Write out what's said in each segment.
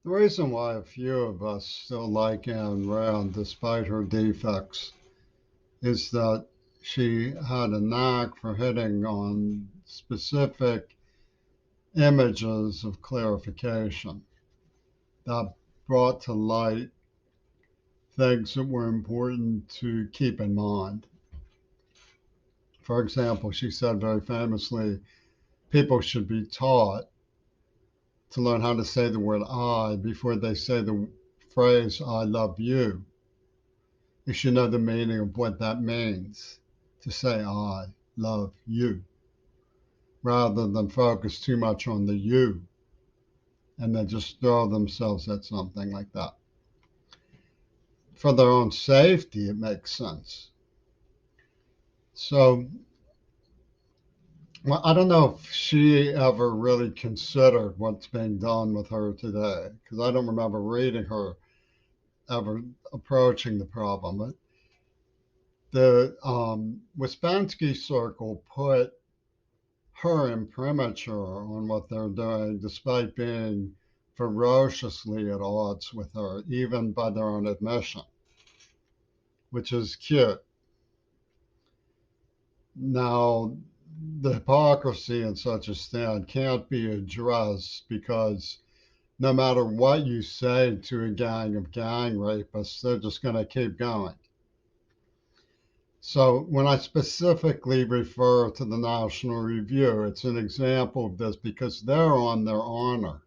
The reason why a few of us still like Anne Rand, despite her defects, is that she had a knack for hitting on specific images of clarification that brought to light things that were important to keep in mind. For example, she said very famously, people should be taught to learn how to say the word I before they say the phrase I love you. You should know the meaning of what that means to say I love you rather than focus too much on the you and then just throw themselves at something like that. For their own safety, it makes sense. So, well, I don't know if she ever really considered what's being done with her today, because I don't remember reading her ever approaching the problem. But the Wispansky Circle put her imprimatur on what they're doing, despite being ferociously at odds with her, even by their own admission, which is cute. Now, the hypocrisy in such a stand can't be addressed because no matter what you say to a gang of gang rapists, they're just going to keep going. So when I specifically refer to the National Review, it's an example of this because they're on their honor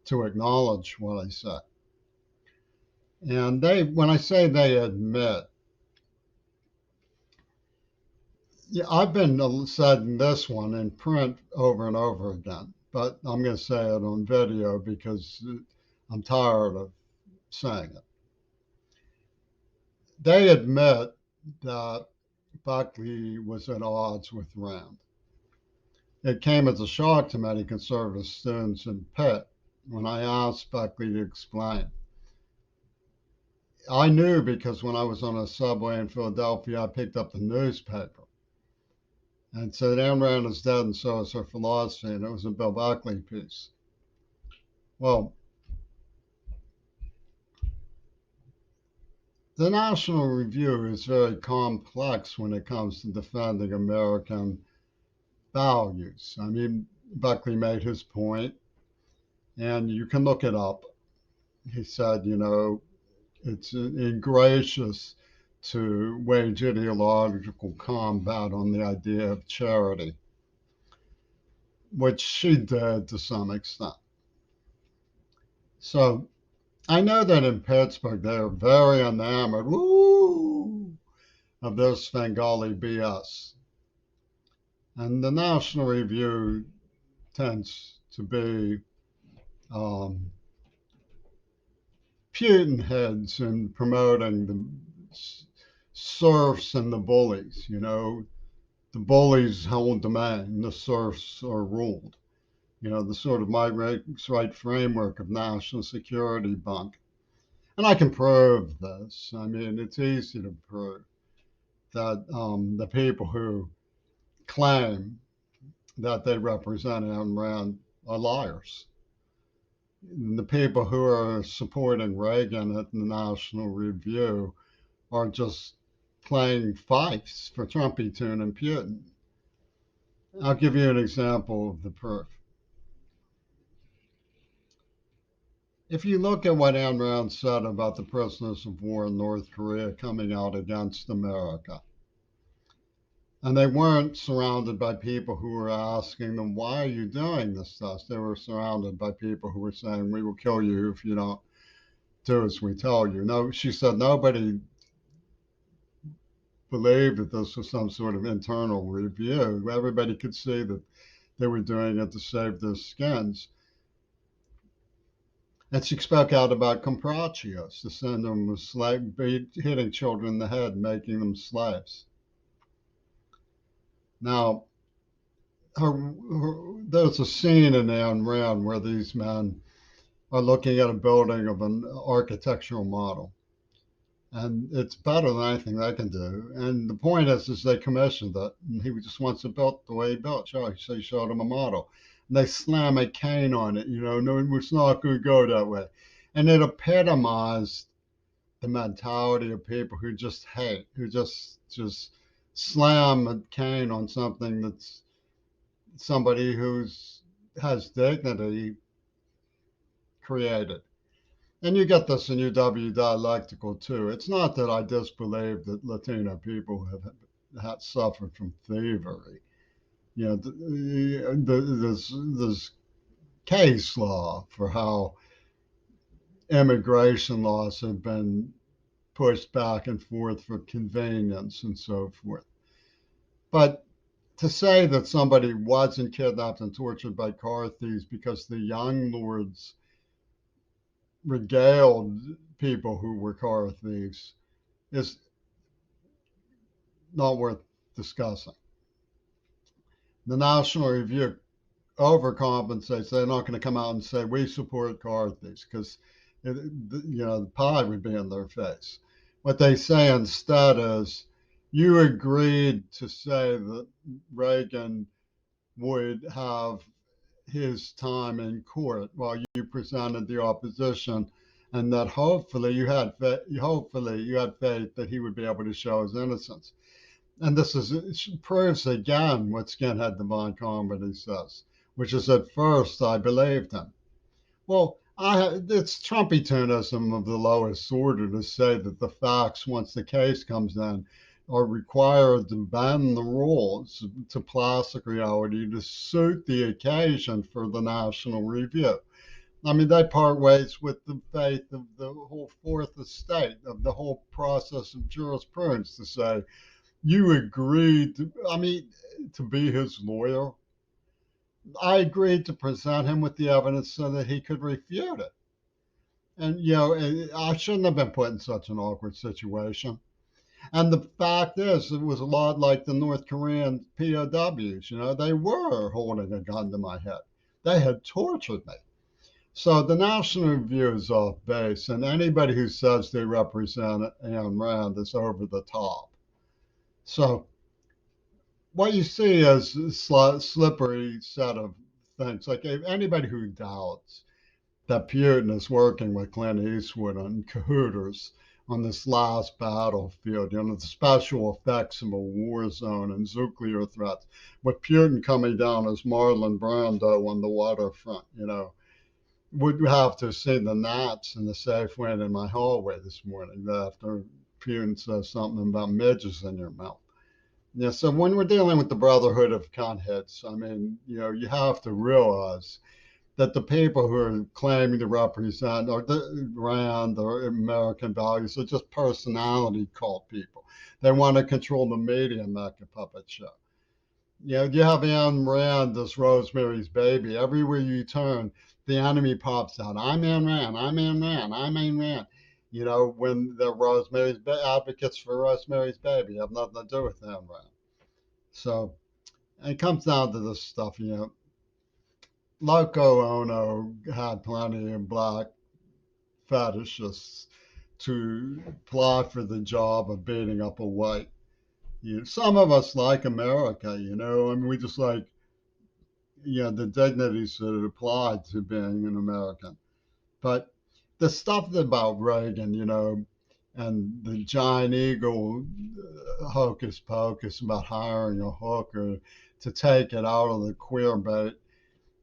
to acknowledge what I said. And when I say they admit, yeah, I've been said this one in print over and over again, but I'm going to say it on video because I'm tired of saying it. They admit that Buckley was at odds with Rand. It came as a shock to many conservative students in Pitt when I asked Buckley to explain. I knew because when I was on a subway in Philadelphia, I picked up the newspaper and said, Ayn Rand is dead and so is her philosophy. And it was a Bill Buckley piece. Well, the National Review is very complex when it comes to defending American values. I mean, Buckley made his point, and you can look it up. He said, it's ingracious to wage ideological combat on the idea of charity, which she did to some extent. So I know that in Pittsburgh they're very enamored of this Svengali BS. And the National Review tends to be um, Putin-heads in promoting the serfs and the bullies. The bullies hold the man, the serfs are ruled. The sort of migrants' right framework of national security bunk. And I can prove this. I mean, it's easy to prove that the people who claim that they represent Ayn Rand are liars. The people who are supporting Reagan at the National Review are just playing fifes for Trumpy-tune and Putin. I'll give you an example of the proof. If you look at what Ayn Rand said about the prisoners of war in North Korea coming out against America, and they weren't surrounded by people who were asking them, why are you doing this to us? They were surrounded by people who were saying, we will kill you if you don't do as we tell you. No, she said nobody believed that this was some sort of internal review. Everybody could see that they were doing it to save their skins. And she spoke out about comprachios, the syndrome of hitting children in the head, making them slaves. Now, there's a scene in Ayn Rand where these men are looking at a building of an architectural model. And it's better than anything they can do. And the point is they commissioned it, and he just wants it built the way he built. So he showed him a model. and they slam a cane on it. No, it's not going to go that way. And it epitomized the mentality of people who just hate, who just slam a cane on something that's somebody who's has dignity created. And you get this in UW dialectical too. It's not that I disbelieve that Latino people have suffered from thievery. There's case law for how immigration laws have been pushed back and forth for convenience and so forth. But to say that somebody wasn't kidnapped and tortured by car thieves because the young lords regaled people who were car thieves is not worth discussing. The National Review overcompensates. They're not going to come out and say we support car thieves because the pie would be in their face. What they say instead is you agreed to say that Reagan would have his time in court while you presented the opposition, and that hopefully you had faith that he would be able to show his innocence. And proves again what Skinhead Divine Comedy says, which is at first I believed him. Well, it's Trumpetonism of the lowest order to say that the facts, once the case comes in, are required to bend the rules to plastic reality to suit the occasion for the National Review. I mean, they part ways with the faith of the whole Fourth Estate, of the whole process of jurisprudence to say, you agreed to be his lawyer. I agreed to present him with the evidence so that he could refute it. And, I shouldn't have been put in such an awkward situation. And the fact is, it was a lot like the North Korean POWs. They were holding a gun to my head. They had tortured me. So the National Review is off base, and anybody who says they represent Ayn Rand is over the top. So what you see is a slippery set of things. Like anybody who doubts that Putin is working with Clint Eastwood on cahooters on this last battlefield, the special effects of a war zone and nuclear threats, with Putin coming down as Marlon Brando on the waterfront, would have to see the gnats in the safe wind in my hallway this morning after Putin says something about midges in your mouth. Yeah, so when we're dealing with the Brotherhood of Cun-heads, you have to realize that the people who are claiming to represent or the Rand or American values are just personality cult people. They want to control the media and make a puppet show. You have Ayn Rand, this Rosemary's Baby. Everywhere you turn, the enemy pops out. I'm Ayn Rand. I'm Ayn Rand. I'm Ayn Rand. When the advocates for Rosemary's Baby have nothing to do with Ayn Rand. So it comes down to this stuff, Loco Ono had plenty of black fetishists to apply for the job of beating up a white. Some of us like America, we just like, the dignities that apply to being an American. But the stuff about Reagan, and the giant eagle hocus pocus about hiring a hooker to take it out of the queer bait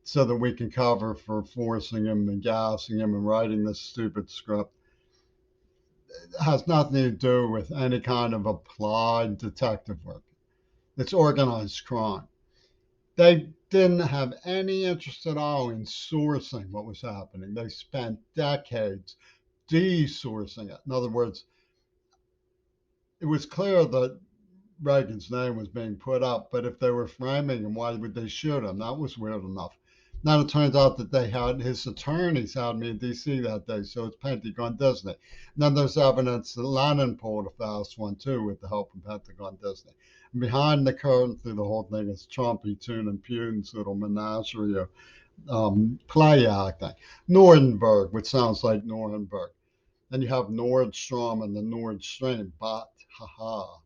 so that we can cover for forcing him and gassing him and writing this stupid script, it has nothing to do with any kind of applied detective work. It's organized crime. They didn't have any interest at all in sourcing what was happening. They spent decades de-sourcing it. In other words, it was clear that Reagan's name was being put up, but if they were framing him, why would they shoot him? That was weird enough. Now it turns out that his attorneys had me in D.C. that day, so it's Pentagon Disney. And then there's evidence that Lennon pulled a fast one too with the help of Pentagon Disney. And behind the curtain through the whole thing is Trumpy Tune and Putin's little menagerie of play acting. Nordenberg, which sounds like Nuremberg. Then you have Nordstrom and the Nord Stream, but haha.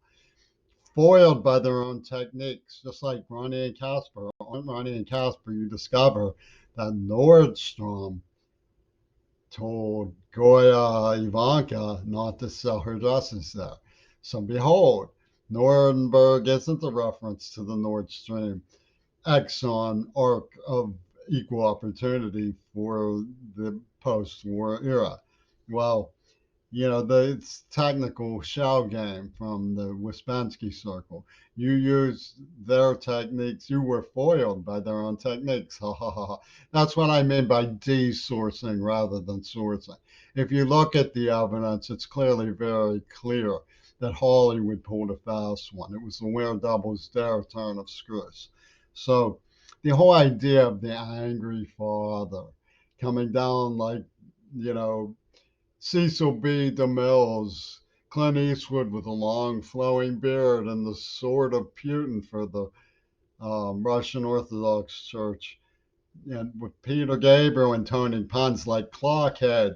foiled by their own techniques, just like Ronnie and Casper. On Ronnie and Casper, you discover that Nordstrom told Goya Ivanka not to sell her dresses there. So behold, Nuremberg isn't a reference to the Nord Stream Exxon arc of equal opportunity for the post-war era. Well, the technical shell game from the Ouspensky circle. You used their techniques. You were foiled by their own techniques. Ha ha ha. That's what I mean by de-sourcing rather than sourcing. If you look at the evidence, it's clearly very clear that Hollywood pulled a fast one. It was the where doubles dare turn of screws. So the whole idea of the angry father coming down like, you know, Cecil B. DeMille's Clint Eastwood with a long flowing beard and the sword of Putin for the Russian Orthodox Church, and with Peter Gabriel and Tony puns like Clockhead,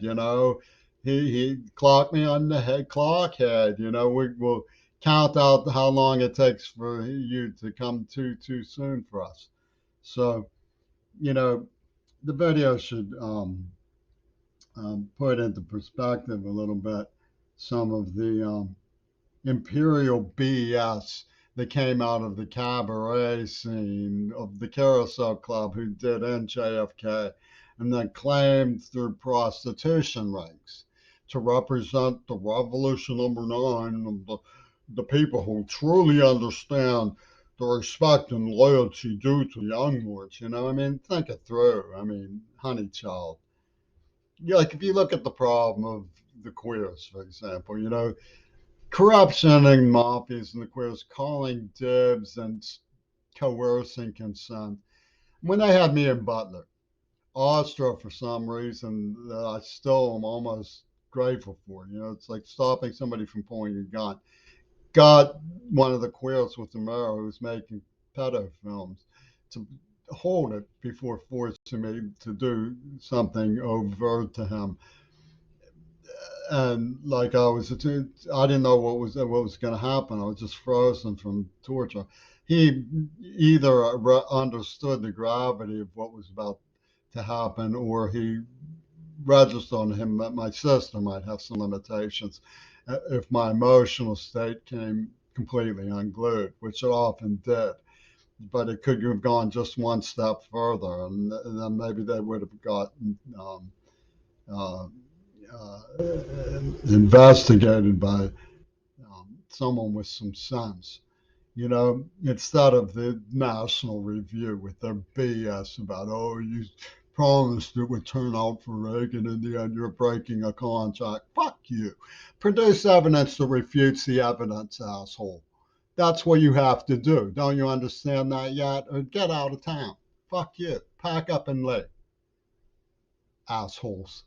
he clocked me on the head, Clockhead. We will count out how long it takes for you to come too soon for us. So you know the video should put into perspective a little bit some of the imperial BS that came out of the cabaret scene of the Carousel Club who did NJFK and then claimed through prostitution rings to represent the revolution number nine of the people who truly understand the respect and loyalty due to young lords. Think it through. Honey child. Like if you look at the problem of the queers, for example, corruption and mafias and the queers calling dibs and coercing consent. When they had me in Butler, Austria, for some reason, that I still am almost grateful for. It's like stopping somebody from pulling a gun. Got one of the queers with the mayor who was making pedo films to hold it before forcing me to do something overt to him. And like I didn't know what was going to happen. I was just frozen from torture. He either understood the gravity of what was about to happen, or he registered on him that my sister might have some limitations if my emotional state came completely unglued, which it often did. But it could have gone just one step further, and then maybe they would have gotten uh, uh, investigated by someone with some sense. Instead of the National Review with their BS about, oh, you promised it would turn out for Reagan, in the end you're breaking a contract. Fuck you. Produce evidence that refutes the evidence, asshole. That's what you have to do. Don't you understand that yet? Or get out of town. Fuck you. Pack up and leave, assholes.